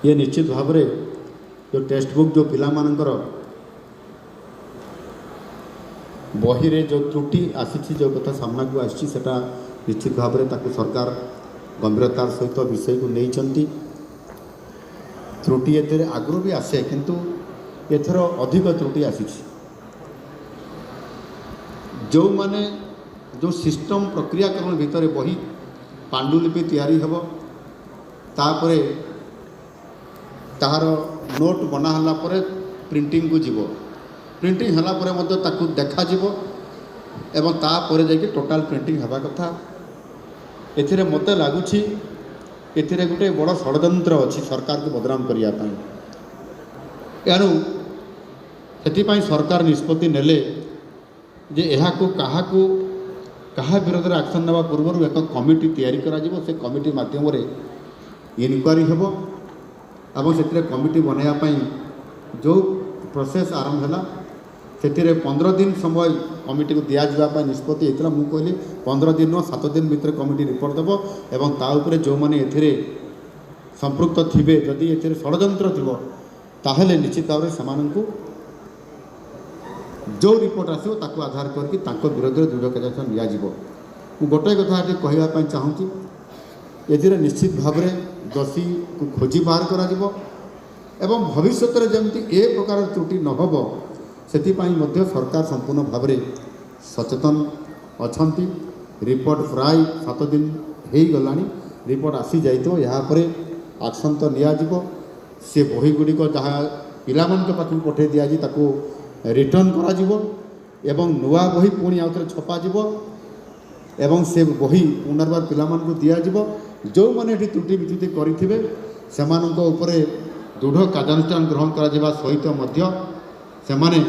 ये निश्चित भाव में जो टेक्स्ट बुक जो पिला मानकर बही रे जो त्रुटि आसी जो कथा सामना को आसी सेटा निश्चित भाव में ताकू सरकार गंभीरतार सहित विषय को नहीं त्रुटि एते आगु भी आसे किंतु एथर अधिक त्रुटि आसी जो माने जो सिस्टम प्रक्रियाकरण भितर बही पांडुलिपि तैयारी हेब तापरे तार नोट बनाला परे प्रिंटिंग को जीवो प्रिंटिंग हला परे मध्य ताकू देखा जीवो एवं तापर जाके टोटाल प्रिंटिंग हवा कथा एथिरे मते लागुछि एथिरे गोटे बड़ षड्यंत्र अच्छी सरकार को बदनाम करने एणु से सरकार निष्पत्ति नेले जे एहाकू काहाकू कहा विरोध में एक्शन नेवा पूर्व एक कमिटी तैयारी करा जिवो से कमिटी माध्यम रे इनक्वारी हेबो एवं से कमिटी बनैया पई जो प्रोसेस आरंभ है से 15 दिन समय कमिटी को दिया जावाई निष्पत्ति होता मुझे कहली 15 दिन 7 दिन भितर कमिटी रिपोर्ट देव एवं ता उपरे जो मैंने एथिरे संपृक्त थिबे जदि एथिरे षड्यंत्र थिबो ताहेले निश्चित भाव में सेमानंकु जो रिपोर्ट आसो ताकु आधार करके तांको विरोध में दृढ़ कार्यानुष्ठान लिया जिवो मु गोटे कथा ये कहवाई चाहूँगी एथिरे निश्चित भाव में दोषी को खोजी बाहर करा जिवो एवं भविष्य में जमती ए प्रकार त्रुटि न होबो सेतिपाई मध्य सरकार संपूर्ण भाव में सचेतन अछंती रिपोर्ट प्राय 7 दिन हो गलानी रिपोर्ट आसी जाइतो यहाँ पर एक्शन तो निया जिवो से बही गुड़िक जहाँ पिलामान पाखु पठे दिया ताकू रिटर्न करा जिवो एवं नुआ बही पुणी आउ थे छपा जिवो एवं से बही पुनर्बार पिलामान को दिया जिवो जो मैंने त्रुटि विच्युति करिथिबे सेमानंको उपरे दृढ़ कार्यानुष्ठान ग्रहण करा सहित मध्य सेमाने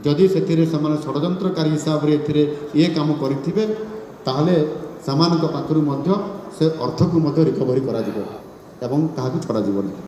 जदि से षड्यंत्रकारी हिसाब से ये काम करें ताहले सेमानक पाखरु मध्य से अर्थ को रिकवरी करा जिवो एवं कहा छड़ा जीवन।